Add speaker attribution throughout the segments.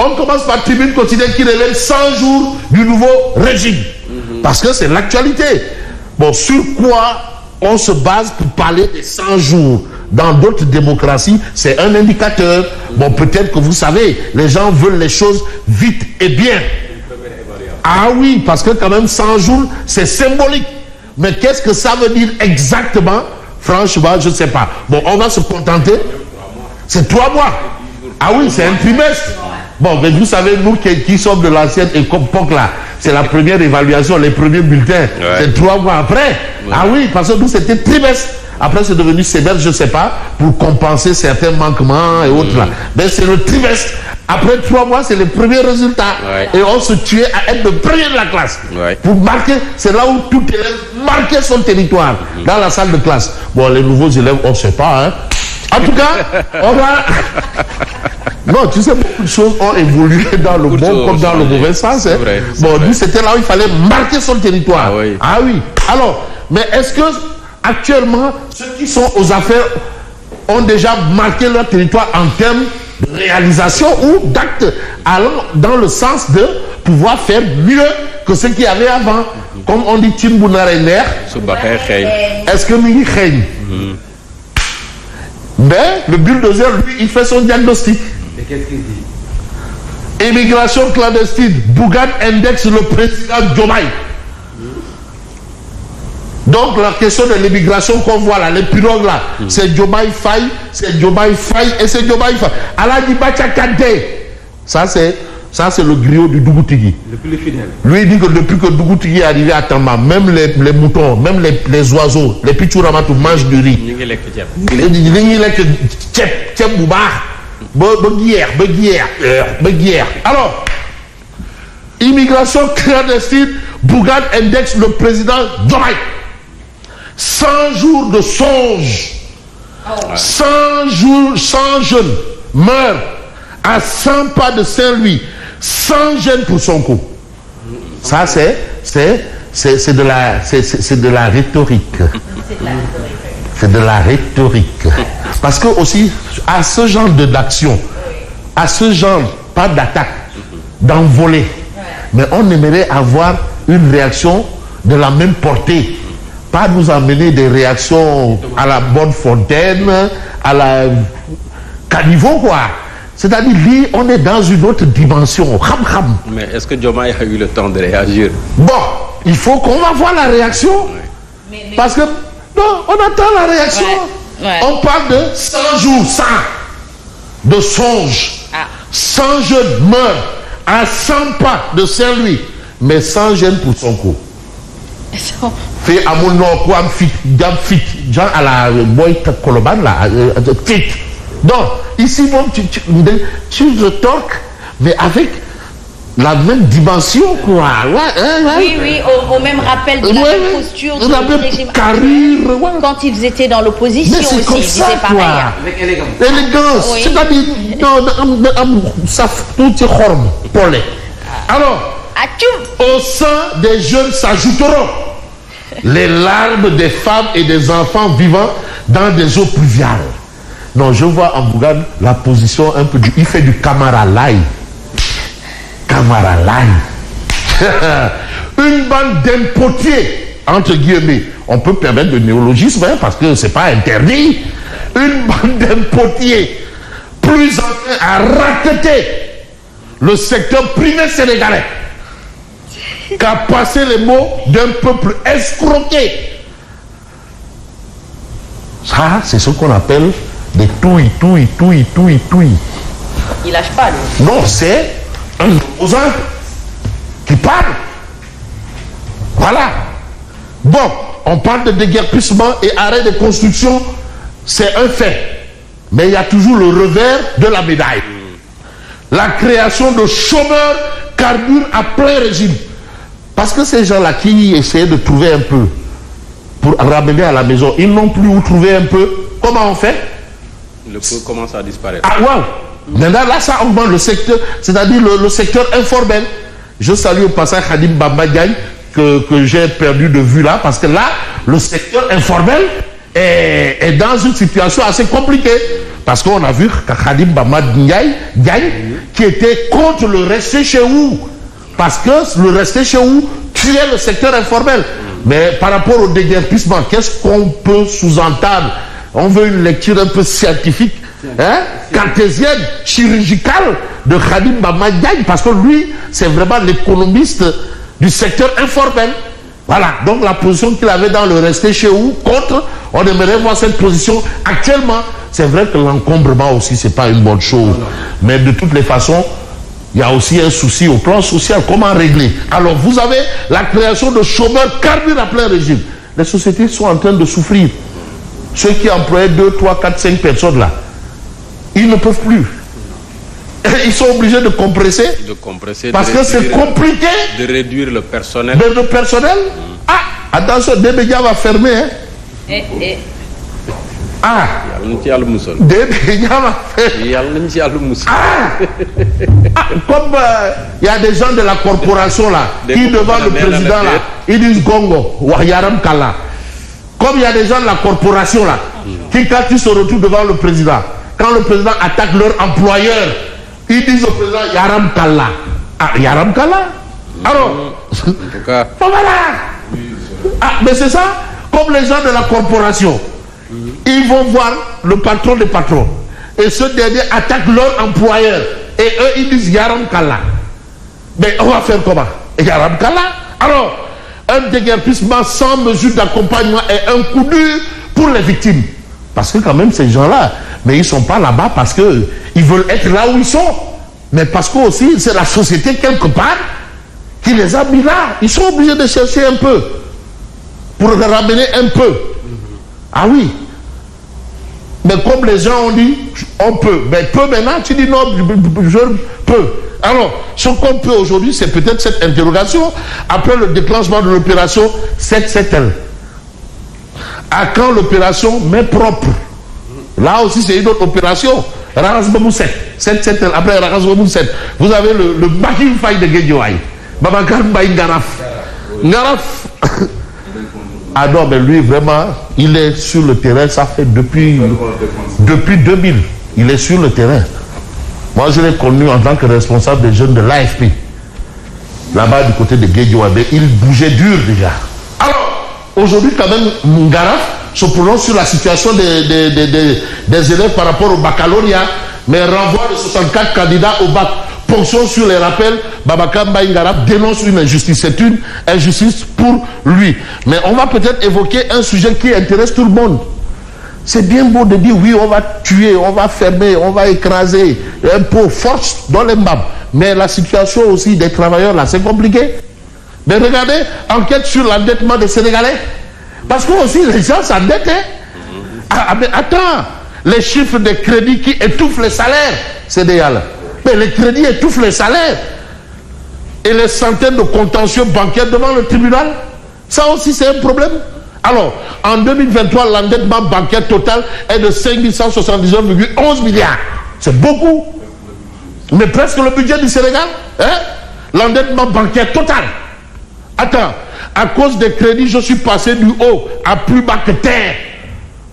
Speaker 1: On commence par tribune quotidienne qui révèle 100 jours du nouveau régime. Parce que c'est l'actualité. Bon, sur quoi on se base pour parler des 100 jours? Dans d'autres démocraties, c'est un indicateur. Bon, peut-être que vous savez, les gens veulent les choses vite et bien. Ah oui, parce que quand même 100 jours, c'est symbolique. Mais qu'est-ce que ça veut dire exactement? Franchement, je ne sais pas. Bon, on va se contenter. C'est 3 mois. Ah oui, c'est un trimestre. Bon, mais vous savez, nous qui sommes de l'ancienne époque là, c'est la première évaluation, les premiers bulletins. C'est 3 mois après. Ah oui, parce que nous, c'était trimestre. Après, c'est devenu semestre, je ne sais pas, pour compenser certains manquements et autres là. Mais c'est le trimestre. Après 3 mois, c'est les premiers résultats. Et on se tuait à être le premier de la classe. Pour marquer, c'est là où tout élève marquait son territoire, dans la salle de classe. Bon, les nouveaux élèves, on ne sait pas, hein. En tout cas, on va... Non, tu sais, beaucoup de choses ont évolué dans le bon comme dans le mauvais sens. Hein.
Speaker 2: Vrai,
Speaker 1: bon, nous, c'était là où il fallait marquer son territoire. Ah oui. Alors, mais est-ce que actuellement, ceux qui sont aux affaires ont déjà marqué leur territoire en termes de réalisation ou d'actes allant dans le sens de pouvoir faire mieux que ce qu'il y avait avant? Comme on dit, Timbounarener. Est-ce que Mini Khen? Mais le bulldozer, lui, il fait son diagnostic.
Speaker 3: Et qu'est-ce qu'il dit?
Speaker 1: Immigration clandestine. Bougane indexe le président Diomaye. Donc la question de l'immigration qu'on voit là, les pirogues là, c'est Diomaye Faye, c'est Diomaye Faye et c'est Diomaye Faye. Allah dit Bacha Kante. Ça c'est le griot du Dougoutigui.
Speaker 3: Le plus fidèle.
Speaker 1: Lui il dit que depuis que Dougoutigui est arrivé à Tamba, même les moutons, même les oiseaux, les pichouramatou mangent du riz. Alors, immigration clandestine, Bougane indexe le président Diomaye. 100 jours de songe. 100 jours, 100 jeunes meurent à 100 pas de Saint-Louis. 100 jeunes pour son coup. Ça, c'est de la rhétorique. C'est de la rhétorique. Parce que aussi, à ce genre d'action, à ce genre, pas d'attaque, d'envolée, mais on aimerait avoir une réaction de la même portée. Pas nous amener des réactions à la Bonne Fontaine, à la caniveau, quoi. C'est-à-dire, on est dans une autre dimension.
Speaker 2: Mais est-ce que Diomaye a eu le temps de réagir?
Speaker 1: Bon, il faut qu'on va voir la réaction. Parce que, non, on attend la réaction. On parle de 100 jours, 100 de songe. 100 jeunes meurent à 100 pas de Saint-Louis, mais 100 jeunes pour son coup. Fait à mon nom, quoi, Jean à la boy Koloban, là, donc, ici, bon, tu retorques, mais avec la même dimension, quoi.
Speaker 4: Oui, au même rappel de la même posture du régime quand ils étaient dans l'opposition aussi, ils disaient pareil.
Speaker 3: Avec élégance.
Speaker 1: Élégance, c'est-à-dire, ça tout est horme, polé. Alors, au sein des jeunes s'ajouteront les larmes des femmes et des enfants vivant dans des eaux pluviales. Non, je vois en Bougane la position un peu du... Il fait du camaralaï. Camaralaï. Une bande d'impotiers, entre guillemets. On peut permettre de néologisme, hein, parce que c'est pas interdit. Une bande d'impotiers plus enclin à raqueter le secteur privé sénégalais qu'à passer les mots d'un peuple escroqué. Ça, c'est ce qu'on appelle des touilles.
Speaker 4: Il lâche pas, lui.
Speaker 1: Non, c'est un opposant qui parle. Voilà. Bon, on parle de déguerpissement et arrêt de construction, c'est un fait. Mais il y a toujours le revers de la médaille. La création de chômeurs carbure à plein régime. Parce que ces gens-là qui essaient de trouver un peu pour ramener à la maison, ils n'ont plus où trouver un peu. Comment on fait?
Speaker 2: Le peu commence à disparaître.
Speaker 1: Ah, waouh! Maintenant, là, ça augmente le secteur, c'est-à-dire le secteur informel. Je salue au passage Khadim Bamba Diagne, que j'ai perdu de vue là, parce que là, le secteur informel est dans une situation assez compliquée. Parce qu'on a vu Khadim Bama Diagne qui était contre le rester chez vous. Parce que le rester chez vous tuait le secteur informel. Mais par rapport au déguerpissement, qu'est-ce qu'on peut sous-entendre? On veut une lecture un peu scientifique, cartésienne, chirurgicale de Khadim Bama Diagne, parce que lui, c'est vraiment l'économiste du secteur informel. Voilà, donc la position qu'il avait dans le rester chez vous, contre, on aimerait voir cette position actuellement. C'est vrai que l'encombrement aussi, c'est pas une bonne chose. Mais de toutes les façons, il y a aussi un souci au plan social. Comment régler? Alors, vous avez la création de chômeurs carburent à plein régime. Les sociétés sont en train de souffrir. Ceux qui employaient 2, 3, 4, 5 personnes là, ils ne peuvent plus. Ils sont obligés de compresser. Parce que c'est compliqué.
Speaker 2: De réduire le personnel.
Speaker 1: Le personnel. Ah, attention, des médias va fermer. Hein. Ah, comme il y a des gens de la corporation là qui devant le président là, ils disent Gongo, Yaram Kala. Comme il y a des gens de la corporation là qui, quand ils se retrouvent devant le président, quand le président attaque leur employeur, ils disent au président Yaram Kala. Ah, Yaram Kala. Alors, en tout cas, voilà. Ah, mais c'est ça. Comme les gens de la corporation, ils vont voir le patron des patrons. Et ce dernier attaque leur employeur. Et eux, ils disent Yaram Kala. Mais on va faire comment? Yaram Kala. Alors, un déguerpissement sans mesure d'accompagnement est un coup dur pour les victimes. Parce que quand même, ces gens-là, mais ils ne sont pas là-bas parce qu'ils veulent être là où ils sont. Mais parce que aussi, c'est la société quelque part qui les a mis là. Ils sont obligés de chercher un peu pour les ramener un peu. Ah oui. Mais comme les gens ont dit, on peut. Mais peu maintenant, tu dis non, je peux. Alors, ce qu'on peut aujourd'hui, c'est peut-être cette interrogation après le déclenchement de l'opération 7-7L. À quand l'opération main propre? Là aussi, c'est une autre opération. Rarazbamou 7-7L. Après Rarazbamou 7, vous avez le Bakim Faye de Guédiouaï. Babacar Mbaye Ngaraf. Ngaraf. Ah non, mais lui, vraiment, il est sur le terrain, ça fait depuis 2000. Il est sur le terrain. Moi, je l'ai connu en tant que responsable des jeunes de l'AFP. Là-bas, du côté de Guédiouabe, il bougeait dur déjà. Alors, aujourd'hui, quand même, Ngaraf se prononce sur la situation des élèves par rapport au baccalauréat, mais renvoi de 64 candidats au bac. Ponction sur les rappels, Babacar Mbaye Ngaraf dénonce une injustice. C'est une injustice pour lui. Mais on va peut-être évoquer un sujet qui intéresse tout le monde. C'est bien beau de dire oui, on va tuer, on va fermer, on va écraser, un peu force dans les mbam. Mais la situation aussi des travailleurs là, c'est compliqué. Mais regardez, enquête sur l'endettement des Sénégalais. Parce que aussi les gens s'endettent. Ah, mais attends, les chiffres des crédits qui étouffent les salaires, c'est des là. Mais les crédits étouffent les salaires. Et les centaines de contentieux bancaires devant le tribunal, ça aussi c'est un problème. Alors, en 2023, l'endettement bancaire total est de 5179,11 milliards. C'est beaucoup. Mais presque le budget du Sénégal. Hein? L'endettement bancaire total. Attends, à cause des crédits, je suis passé du haut à plus bas que terre.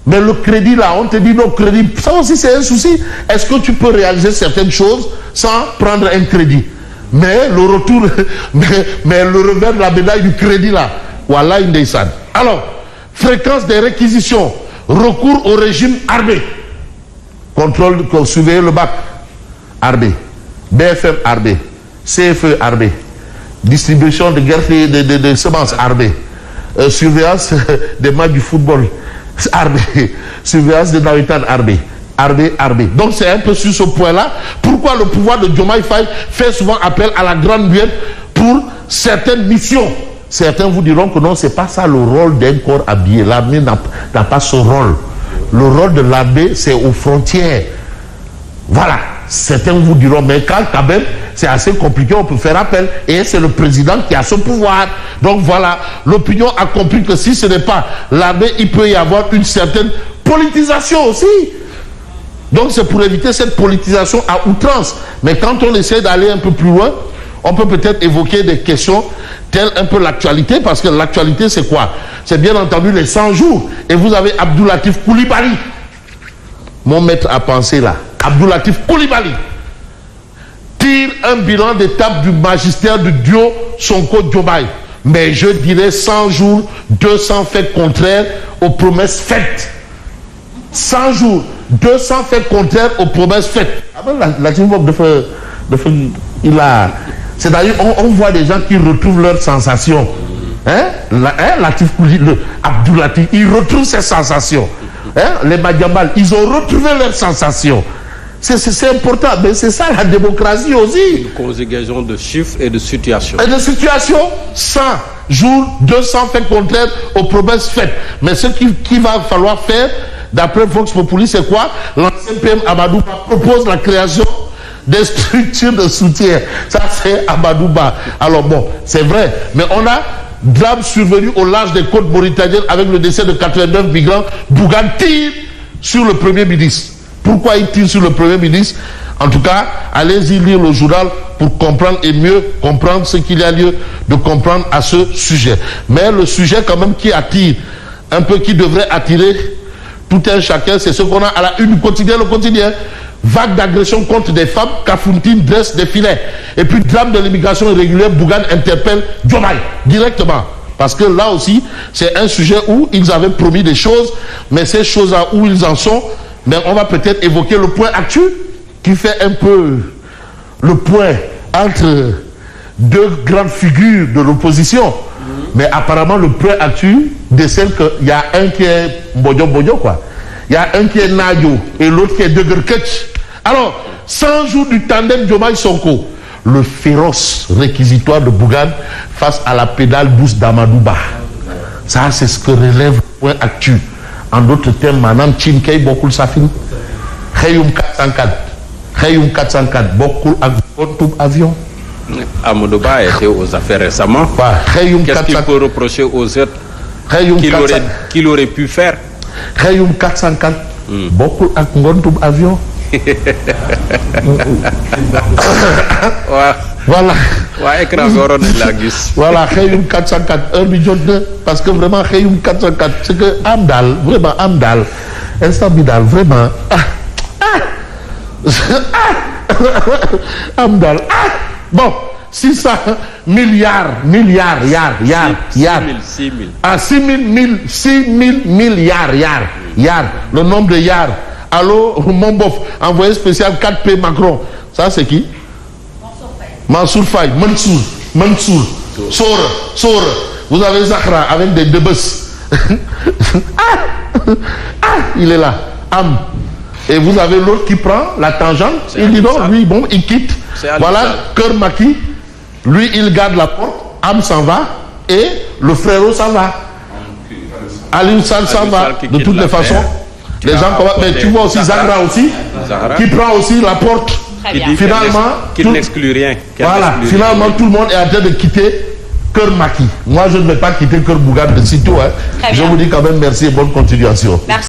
Speaker 1: Mais le crédit là, on te dit nos crédits, ça aussi c'est un souci. Est-ce que tu peux réaliser certaines choses sans prendre un crédit? Mais le retour, mais le revers de la médaille du crédit là, voilà une des sannes. Alors, fréquence des réquisitions, recours au régime armé, contrôle, surveiller le bac, armé, BFM armé, CFE armé, distribution de guerre de semences armées, surveillance des matchs du football armé, surveillance des nawetan armé. Donc c'est un peu sur ce point-là. Pourquoi le pouvoir de Diomaye Faye fait souvent appel à la grande muette pour certaines missions? Certains vous diront que non, c'est pas ça le rôle d'un corps habillé. L'armée n'a pas ce rôle. Le rôle de l'armée, c'est aux frontières. Voilà. Certains vous diront, mais quand même, c'est assez compliqué, on peut faire appel. Et c'est le président qui a ce pouvoir. Donc voilà, l'opinion a compris que si ce n'est pas l'armée, il peut y avoir une certaine politisation aussi. Donc c'est pour éviter cette politisation à outrance. Mais quand on essaie d'aller un peu plus loin, on peut peut-être évoquer des questions telles un peu l'actualité, parce que l'actualité c'est quoi? C'est bien entendu les 100 jours. Et vous avez Abdoulatif Coulibaly. mon maître à penser là, Abdoulatif Coulibaly, tire un bilan d'étape du magistère du duo Sonko-Diomaye. Mais je dirais 100 jours, 200 faits contraires aux promesses faites. 100 jours, 200 faits contraires aux promesses faites. C'est-à-dire, on voit des gens qui retrouvent leurs sensations. Abdoulatif, ils retrouvent ses sensations. Les Madiambal, ils ont retrouvé leurs sensations. C'est important, mais c'est ça la démocratie aussi.
Speaker 2: Une conjugaison de chiffres et de situations.
Speaker 1: Et de situations, 100 jours, 200 faits contraires aux promesses faites. Mais ce qu'il va falloir faire, d'après Vox Populi, c'est quoi? L'ancien PM Amadouba propose la création des structures de soutien. Ça, c'est Amadouba. Alors bon, c'est vrai, mais on a drame survenu au large des côtes mauritaniennes avec le décès de 89 migrants. Bougane tire sur le Premier ministre. Pourquoi il tire sur le Premier ministre? En tout cas, allez-y lire le journal pour comprendre et mieux comprendre ce qu'il y a lieu de comprendre à ce sujet. Mais le sujet quand même qui attire, un peu qui devrait attirer tout un chacun, c'est ce qu'on a à la une du quotidien, le quotidien. Vague d'agression contre des femmes, Kafountine dresse des filets. Et puis drame de l'immigration irrégulière, Bougane interpelle Diomaye directement. Parce que là aussi, c'est un sujet où ils avaient promis des choses, mais ces choses-là où ils en sont, mais on va peut-être évoquer le point actuel qui fait un peu le point entre deux grandes figures de l'opposition. Mais apparemment, le point actuel décèle qu'il y a un qui est Mbodjo, quoi. Il y a un qui est Nadio et l'autre qui est Degerketch. Alors, 100 jours du tandem Diomaye-Sonko, le féroce réquisitoire de Bougane face à la pédale douce d'Amadouba. Ça, c'est ce que relève le point actuel. En d'autres termes, Madame Chinkei Bokul Safin, Khayum 404, Bokul avion.
Speaker 2: Amadouba a été aux affaires récemment. Qu'est-ce qu'il peut reprocher aux autres qu'il aurait pu faire?
Speaker 1: Khayum 404, Bokul avion. Voilà. Voilà, Khayum 404, 1 million de. Parce que vraiment, Khayum 404, c'est que Amdal, vraiment Amdal, instant Bidal, vraiment. Amdal. Bon, 600 milliards.
Speaker 2: 6 000.
Speaker 1: Ah, 6 000 milliards. Le nombre de yards. Allô, mon bof, envoyé spécial 4P Macron. Ça, c'est qui? Mansour Faye, Mansour, Sora. Vous avez Zahra avec des debus. Il est là. Am. Et vous avez l'autre qui prend la tangente. Il dit non, lui, bon, il quitte. Voilà, Cœur Maki. Lui, il garde la porte. Am s'en va. Et le frérot s'en va. Aliou Sall s'en va. De toutes les façons. Les gens, mais tu vois aussi Zahra aussi, qui prend aussi la porte. Finalement,
Speaker 2: qu'il n'exclut rien.
Speaker 1: Voilà, finalement, tout le monde est en train de quitter Cœur Maki. Moi, je ne vais pas quitter Cœur Bougane de sitôt. Je vous dis quand même merci et bonne continuation. Merci.